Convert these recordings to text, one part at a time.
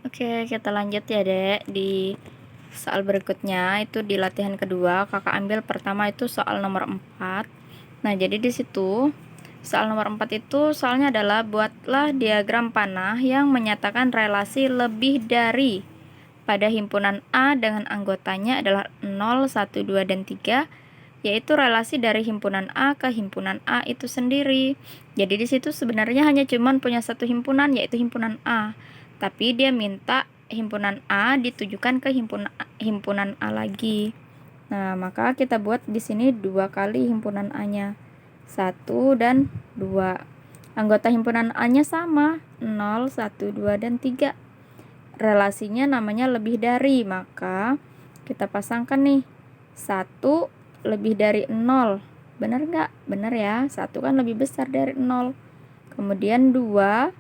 Oke, kita lanjut ya, Dek. Di soal berikutnya itu di latihan kedua, Kakak ambil pertama itu soal nomor 4. Nah, jadi di situ soal nomor 4 itu soalnya adalah buatlah diagram panah yang menyatakan relasi lebih dari pada himpunan A dengan anggotanya adalah 0, 1, 2, dan 3, yaitu relasi dari himpunan A ke himpunan A itu sendiri. Jadi di situ sebenarnya hanya cuman punya satu himpunan, yaitu himpunan A. Tapi dia minta himpunan A ditujukan ke himpunan A lagi. Nah, maka kita buat di sini 2 kali himpunan A-nya. 1 dan 2. Anggota himpunan A-nya sama, 0, 1, 2, dan 3. Relasinya namanya lebih dari, maka kita pasangkan nih. 1 lebih dari 0. Benar nggak? Benar ya, 1 kan lebih besar dari 0. Kemudian 2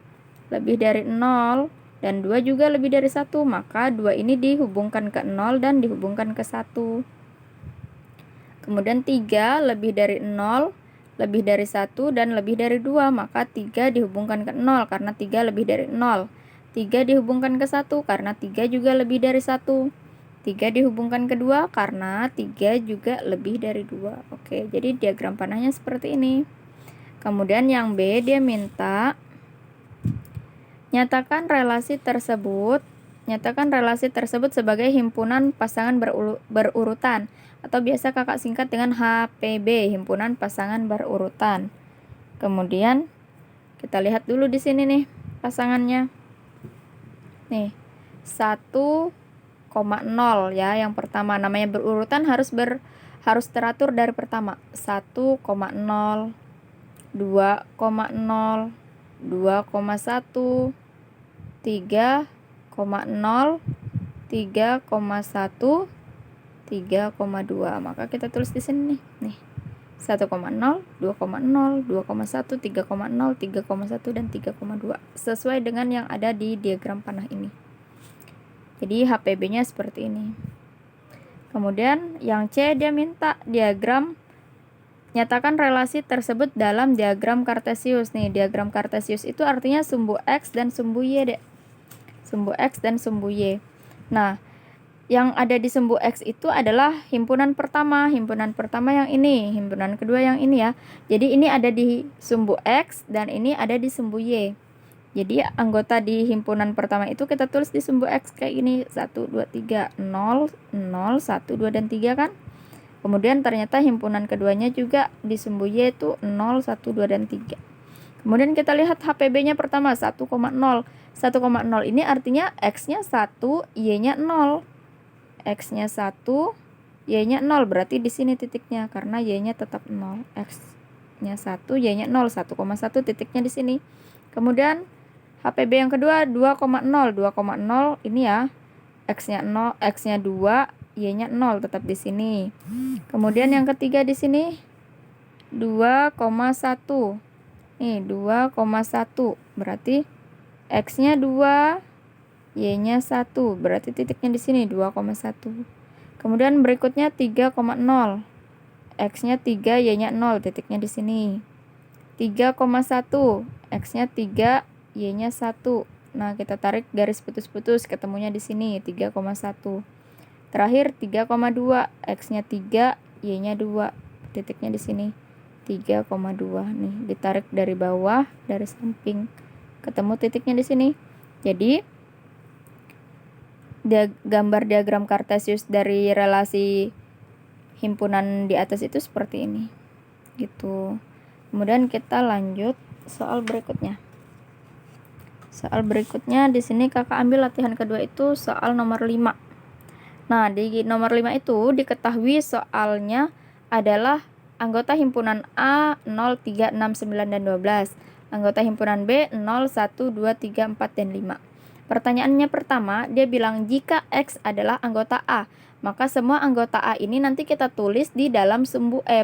lebih dari 0 dan 2 juga lebih dari 1, maka 2 ini dihubungkan ke 0 dan dihubungkan ke 1. Kemudian 3 lebih dari 0, lebih dari 1 dan lebih dari 2, maka 3 dihubungkan ke 0 karena 3 lebih dari 0. 3 dihubungkan ke 1 karena 3 juga lebih dari 1. 3 dihubungkan ke 2 karena 3 juga lebih dari 2. Oke, jadi diagram panahnya seperti ini. Kemudian yang B, dia minta nyatakan relasi tersebut sebagai himpunan pasangan berurutan, atau biasa kakak singkat dengan HPB, himpunan pasangan berurutan. Kemudian kita lihat dulu di sini nih pasangannya. Nih, 1,0 ya, yang pertama namanya berurutan harus teratur dari pertama. 1,0, 2,0, 2,1, 3,0, 3,1, 3,2. Maka kita tulis di sini nih. 1,0, 2,0, 2,1, 3,0, 3,1 dan 3,2 sesuai dengan yang ada di diagram panah ini. Jadi HPB-nya seperti ini. Kemudian yang C, dia minta diagram nyatakan relasi tersebut dalam diagram Kartesius. Nih, diagram Kartesius itu artinya sumbu X dan sumbu Y, Dek. Sumbu X dan sumbu Y. Nah, yang ada di sumbu X itu adalah himpunan pertama yang ini, himpunan kedua yang ini ya. Jadi ini ada di sumbu X dan ini ada di sumbu Y. Jadi anggota di himpunan pertama itu kita tulis di sumbu X kayak gini, 1, 2, 3, 0, 0, 1, 2, dan 3 kan. Kemudian ternyata himpunan keduanya juga di sumbu Y itu 0, 1, 2, dan 3. Kemudian kita lihat HPB-nya pertama 1,0. 1,0 ini artinya X-nya 1, Y-nya 0. X-nya 1, Y-nya 0. Berarti di sini titiknya karena Y-nya tetap 0. X-nya 1, Y-nya 0. 1,1 titiknya di sini. Kemudian HPB yang kedua 2,0. 2,0 ini ya. X-nya 0, X-nya 2, Y-nya 0 tetap di sini. Kemudian yang ketiga di sini 2,1. Nih, 2,1. Berarti X-nya 2, Y-nya 1. Berarti titiknya di sini 2,1. Kemudian berikutnya 3,0. X-nya 3, Y-nya 0, titiknya di sini. 3,1. X-nya 3, Y-nya 1. Nah, kita tarik garis putus-putus, ketemunya di sini 3,1. Terakhir 3,2, X-nya 3, Y-nya 2, titiknya di sini 3,2. Nih, ditarik dari bawah, dari samping, ketemu titiknya di sini. Jadi gambar diagram Kartesius dari relasi himpunan di atas itu seperti ini. Gitu. Kemudian kita lanjut soal berikutnya. Soal berikutnya di sini kakak ambil latihan kedua itu soal nomor 5. Nah, di nomor 5 itu diketahui soalnya adalah anggota himpunan A 0, 3, 6, 9, dan 12. Anggota himpunan B 0, 1, 2, 3, 4, dan 5. Pertanyaannya pertama, dia bilang jika X adalah anggota A, maka semua anggota A ini nanti kita tulis di dalam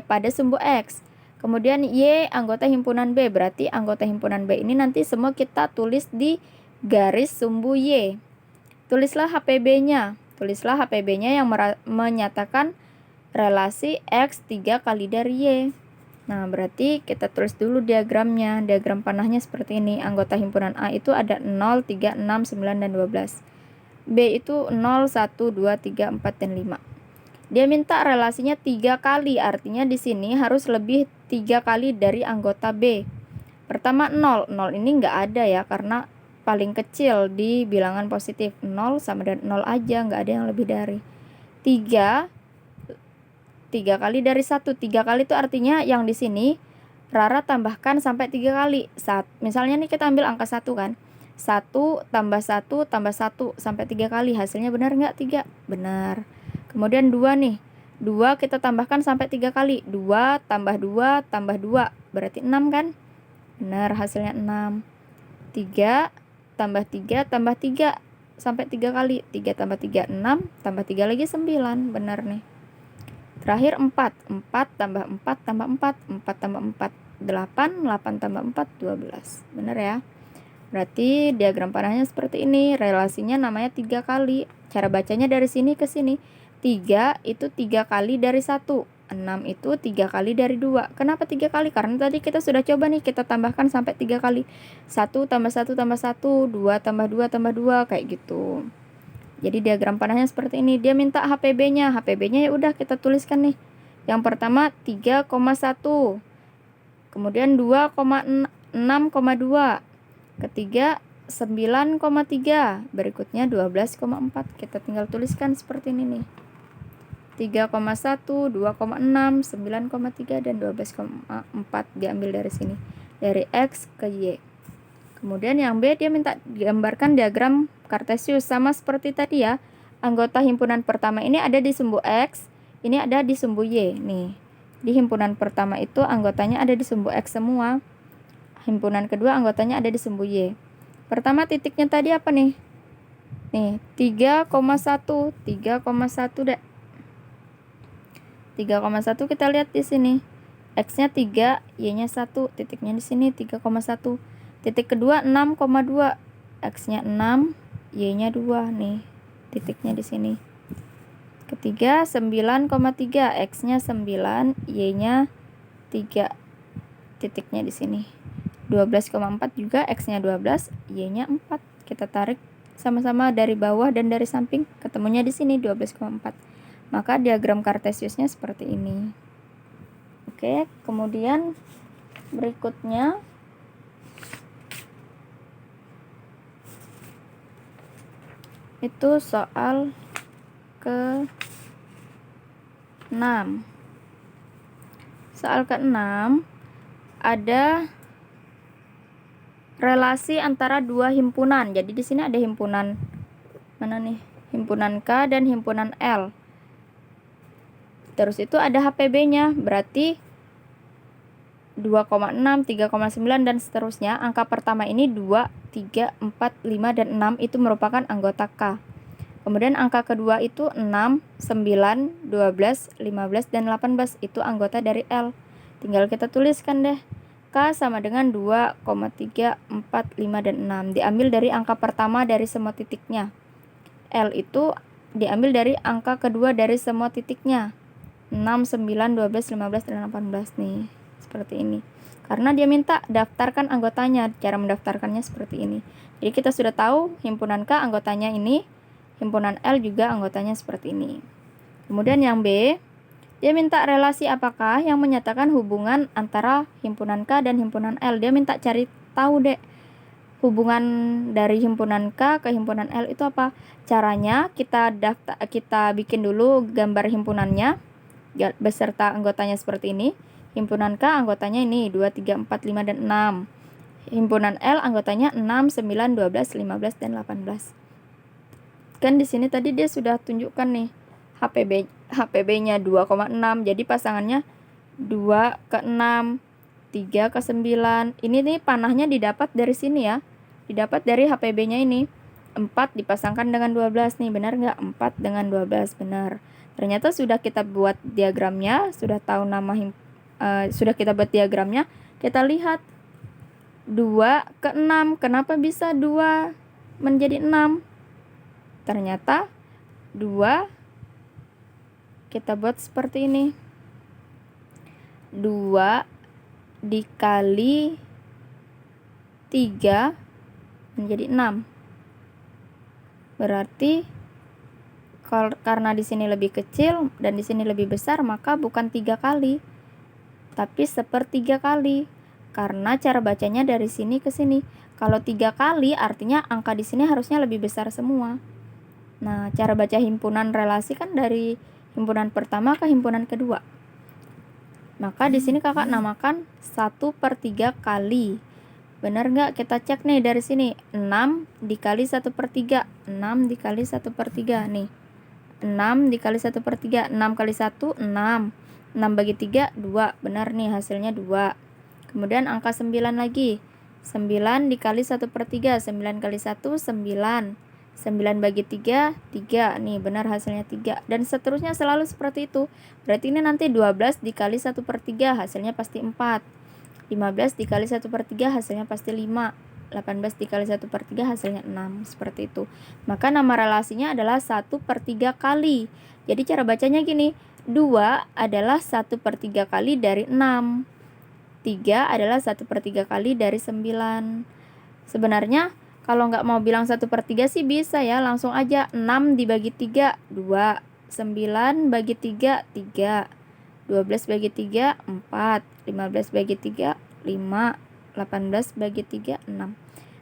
pada sumbu X. Kemudian Y anggota himpunan B, berarti anggota himpunan B ini nanti semua kita tulis di garis sumbu Y. Tulislah HPB-nya. Tulislah HPB-nya yang menyatakan relasi X 3 kali dari Y. Nah, berarti kita tulis dulu diagramnya. Diagram panahnya seperti ini. Anggota himpunan A itu ada 0, 3, 6, 9, dan 12. B itu 0, 1, 2, 3, 4, dan 5. Dia minta relasinya 3 kali. Artinya di sini harus lebih 3 kali dari anggota B. Pertama 0. 0 ini nggak ada ya, karena paling kecil di bilangan positif. 0 sama dengan 0 aja, nggak ada yang lebih dari. 3 kali dari 1. 3 kali itu artinya yang di sini Rara tambahkan sampai 3 kali. Misalnya nih kita ambil angka 1 kan. 1 tambah 1 tambah 1 sampai 3 kali. Hasilnya benar nggak? 3. Benar. Kemudian 2 nih. 2 kita tambahkan sampai 3 kali. 2 tambah 2 tambah 2. Berarti 6 kan? Benar, hasilnya 6. 3 tambah 3 tambah 3 sampai 3 kali. 3 tambah 3, 6. Tambah 3 lagi 9. Benar nih. Terakhir 4. 4 tambah 4 tambah 4. 4 tambah 4, 8. 8 tambah 4, 12. Benar ya? Berarti diagram panahnya seperti ini. Relasinya namanya 3 kali. Cara bacanya dari sini ke sini. 3 itu 3 kali dari 1. 6 itu 3 kali dari 2. Kenapa 3 kali? Karena tadi kita sudah coba nih, kita tambahkan sampai 3 kali. 1 tambah 1 tambah 1. 2 tambah 2 tambah 2. Kayak gitu. Jadi diagram panahnya seperti ini. Dia minta HPB-nya. HPB-nya ya udah kita tuliskan nih. Yang pertama 3,1. Kemudian 2,6,2. Ketiga 9,3. Berikutnya 12,4. Kita tinggal tuliskan seperti ini nih. 3,1, 2,6, 9,3 dan 12,4 diambil dari sini. Dari X ke Y. Kemudian yang B dia minta gambarkan diagram Kartesius sama seperti tadi ya. Anggota himpunan pertama ini ada di sumbu X, ini ada di sumbu Y. Nih, di himpunan pertama itu anggotanya ada di sumbu X semua. Himpunan kedua anggotanya ada di sumbu Y. Pertama titiknya tadi apa nih? Nih, 3,1. 3,1 deh. 3,1 kita lihat di sini. X-nya 3, Y-nya 1. Titiknya di sini 3,1. Titik kedua 6,2. X-nya 6, Y-nya 2 nih. Titiknya di sini. Ketiga 9,3. X-nya 9, Y-nya 3. Titiknya di sini. 12,4 juga, X-nya 12, Y-nya 4. Kita tarik sama-sama dari bawah dan dari samping, ketemunya di sini 12,4. Maka diagram Kartesiusnya seperti ini. Oke, kemudian berikutnya itu soal ke-6. Soal ke-6 ada relasi antara dua himpunan. Jadi di sini ada himpunan mana nih? Himpunan K dan himpunan L. Terus itu ada HPB-nya, berarti 2,6, 3,9 dan seterusnya. Angka pertama ini 2, 3, 4, 5 dan 6 itu merupakan anggota K. Kemudian angka kedua itu 6, 9, 12, 15 dan 18 itu anggota dari L. Tinggal kita tuliskan deh. K sama dengan 2, 3, 4, 5 dan 6. Diambil dari angka pertama dari semua titiknya. L itu diambil dari angka kedua dari semua titiknya. 6, 9, 12, 15 dan 18 nih. Seperti ini. Karena dia minta daftarkan anggotanya. Cara mendaftarkannya seperti ini. Jadi kita sudah tahu himpunan K anggotanya ini, himpunan L juga anggotanya seperti ini. Kemudian yang B, dia minta relasi apakah yang menyatakan hubungan antara himpunan K dan himpunan L. Dia minta cari tahu deh hubungan dari himpunan K ke himpunan L itu apa. Caranya kita bikin dulu gambar himpunannya beserta anggotanya seperti ini. Himpunan K anggotanya ini 2, 3, 4, 5 dan 6. Himpunan L anggotanya 6, 9, 12, 15 dan 18. Kan di sini tadi dia sudah tunjukkan nih HPB-nya 2,6. Jadi pasangannya 2 ke 6, 3 ke 9. Ini nih panahnya didapat dari sini ya. Didapat dari HPB-nya ini. 4 dipasangkan dengan 12 nih, benar nggak? 4 dengan 12, benar. Ternyata sudah kita buat diagramnya, sudah tahu sudah kita buat diagramnya. Kita lihat 2 ke 6. Kenapa bisa 2 menjadi 6? Ternyata 2 kita buat seperti ini. 2 dikali 3 menjadi 6. Berarti karena di sini lebih kecil dan di sini lebih besar, maka bukan 3 kali, tapi 1/3 kali. Karena cara bacanya dari sini ke sini. Kalau 3 kali artinya angka di sini harusnya lebih besar semua. Nah, cara baca himpunan relasi kan dari himpunan pertama ke himpunan kedua. Maka di sini kakak namakan 1/3 kali. Benar nggak? Kita cek nih dari sini. 6 dikali 1/3. 6 dikali 1/3 nih. 6 dikali 1/3. 6 kali 1, 6. 6 bagi 3, 2. Benar nih, hasilnya 2. Kemudian angka 9 lagi. 9 dikali 1/3. 9 kali 1, 9. 9 bagi 3, 3. Nih, benar hasilnya 3. Dan seterusnya selalu seperti itu. Berarti ini nanti 12 dikali 1/3, hasilnya pasti 4. 15 dikali 1/3, hasilnya pasti 5. 18 dikali 1/3, hasilnya 6. Seperti itu. Maka nama relasinya adalah 1/3 kali. Jadi cara bacanya gini. 2 adalah 1/3 kali dari 6. 3 adalah 1/3 kali dari 9. Sebenarnya kalau nggak mau bilang 1/3 sih bisa ya. Langsung aja 6 dibagi 3, 2. 9 bagi 3, 3. 12 bagi 3, 4. 15 bagi 3, 5. 18 bagi 3, 6.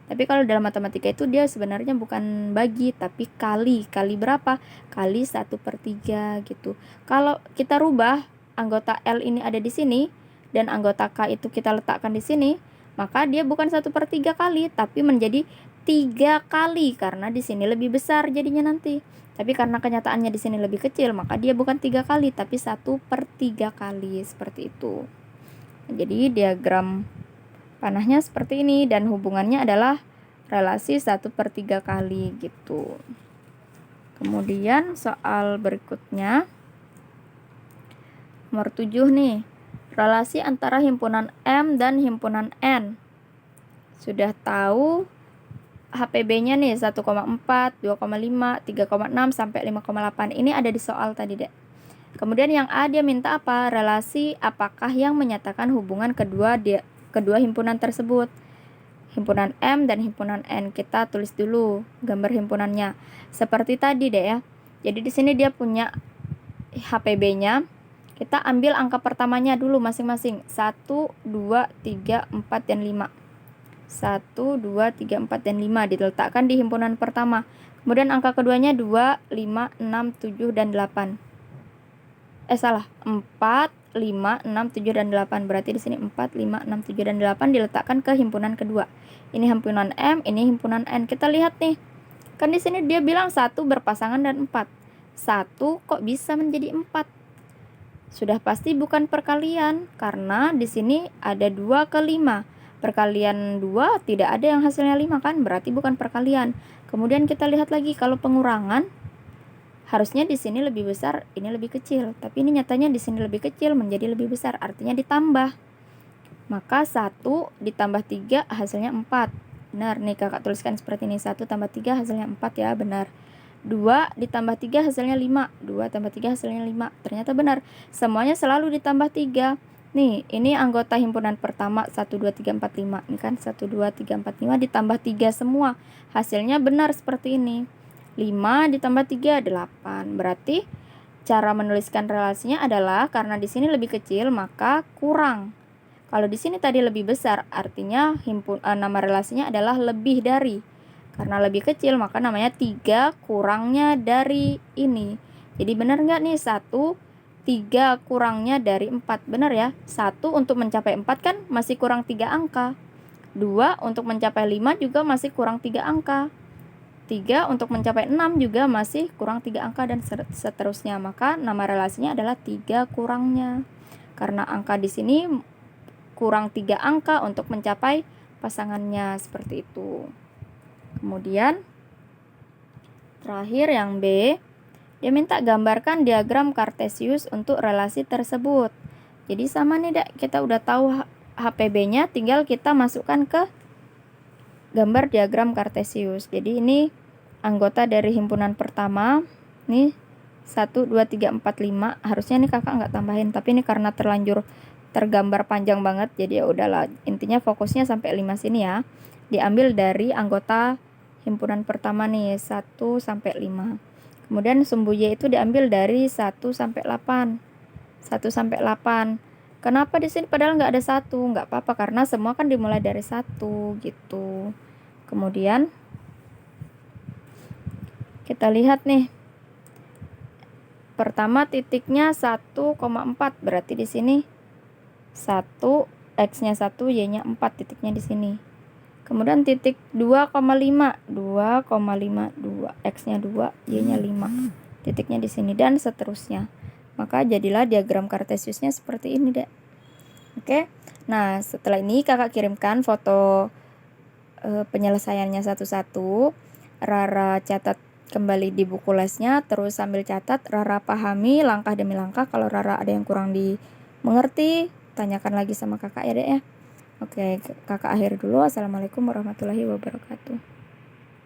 Tapi kalau dalam matematika itu dia sebenarnya bukan bagi, tapi kali. Kali berapa? Kali 1/3 gitu. Kalau kita rubah anggota L ini ada di sini, dan anggota K itu kita letakkan di sini, maka dia bukan 1/3 kali, tapi menjadi 3 kali, karena di sini lebih besar jadinya nanti. Tapi karena kenyataannya di sini lebih kecil, maka dia bukan 3 kali, tapi 1/3 kali, seperti itu. Jadi diagram panahnya seperti ini, dan hubungannya adalah relasi 1/3 kali gitu. Kemudian soal berikutnya, nomor 7 nih, relasi antara himpunan M dan himpunan N. Sudah tahu HPB-nya nih 1,4, 2,5, 3,6 sampai 5,8. Ini ada di soal tadi, Dek. Kemudian yang A dia minta apa? Relasi apakah yang menyatakan hubungan kedua himpunan tersebut? Himpunan M dan himpunan N. Kita tulis dulu gambar himpunannya. Seperti tadi, Dek ya. Jadi di sini dia punya HPB-nya. Kita ambil angka pertamanya dulu masing-masing. 1, 2, 3, 4, dan 5. 1, 2, 3, 4, dan 5 diletakkan di himpunan pertama. Kemudian angka keduanya 2, 5, 6, 7, dan 8. 4, 5, 6, 7, dan 8. Berarti di sini 4, 5, 6, 7, dan 8 diletakkan ke himpunan kedua. Ini himpunan M, ini himpunan N. Kita lihat nih. Kan di sini dia bilang 1 berpasangan dan 4. 1 kok bisa menjadi 4? Sudah pasti bukan perkalian, karena di sini ada 2 ke 5. Perkalian 2 tidak ada yang hasilnya 5 kan, berarti bukan perkalian. Kemudian kita lihat lagi kalau pengurangan, harusnya di sini lebih besar, ini lebih kecil. Tapi ini nyatanya di sini lebih kecil menjadi lebih besar, artinya ditambah. Maka 1 ditambah 3 hasilnya 4. Benar, nih kakak tuliskan seperti ini. 1 tambah 3 hasilnya 4 ya, benar. 2 ditambah 3 hasilnya 5. 2 tambah 3 hasilnya 5. Ternyata benar. Semuanya selalu ditambah 3. Nih, ini anggota himpunan pertama 1, 2, 3, 4, 5. Ini kan 1, 2, 3, 4, 5 ditambah 3 semua. Hasilnya benar seperti ini. 5 ditambah 3, 8. Berarti cara menuliskan relasinya adalah karena di sini lebih kecil, maka kurang. Kalau di sini tadi lebih besar, artinya nama relasinya adalah lebih dari. Karena lebih kecil, maka namanya 3 kurangnya dari ini. Jadi benar nggak nih? 1, 3 kurangnya dari 4. Benar ya? 1 untuk mencapai 4 kan masih kurang 3 angka. 2 untuk mencapai 5 juga masih kurang 3 angka. 3 untuk mencapai 6 juga masih kurang 3 angka, dan seterusnya. Maka nama relasinya adalah 3 kurangnya. Karena angka di sini kurang 3 angka untuk mencapai pasangannya, seperti itu. Kemudian terakhir yang B, dia minta gambarkan diagram Kartesius untuk relasi tersebut. Jadi sama nih, Dak, kita udah tahu HPB-nya, tinggal kita masukkan ke gambar diagram Kartesius. Jadi ini anggota dari himpunan pertama. Nih 1, 2, 3, 4, 5. Harusnya nih kakak nggak tambahin, tapi ini karena terlanjur tergambar panjang banget, jadi ya udahlah, intinya fokusnya sampai 5 sini ya. Diambil dari anggota himpunan pertama nih, 1 sampai 5. Kemudian sumbu Y itu diambil dari 1 sampai 8. 1 sampai 8. Kenapa di sini padahal nggak ada 1? Nggak apa-apa, karena semua kan dimulai dari 1 gitu. Kemudian kita lihat nih. Pertama titiknya 1,4, berarti di sini 1, X-nya 1, Y-nya 4, titiknya di sini. Kemudian titik 2,5, 2,5, X-nya 2, Y-nya 5. Titiknya di sini dan seterusnya. Maka jadilah diagram kartesiusnya seperti ini, Dek. Oke. Nah, setelah ini Kakak kirimkan foto penyelesaiannya satu-satu. Rara catat kembali di buku lesnya, terus sambil catat Rara pahami langkah demi langkah. Kalau Rara ada yang kurang dimengerti, tanyakan lagi sama Kakak ya, Dek ya. Oke, Kakak akhir dulu. Assalamualaikum warahmatullahi wabarakatuh.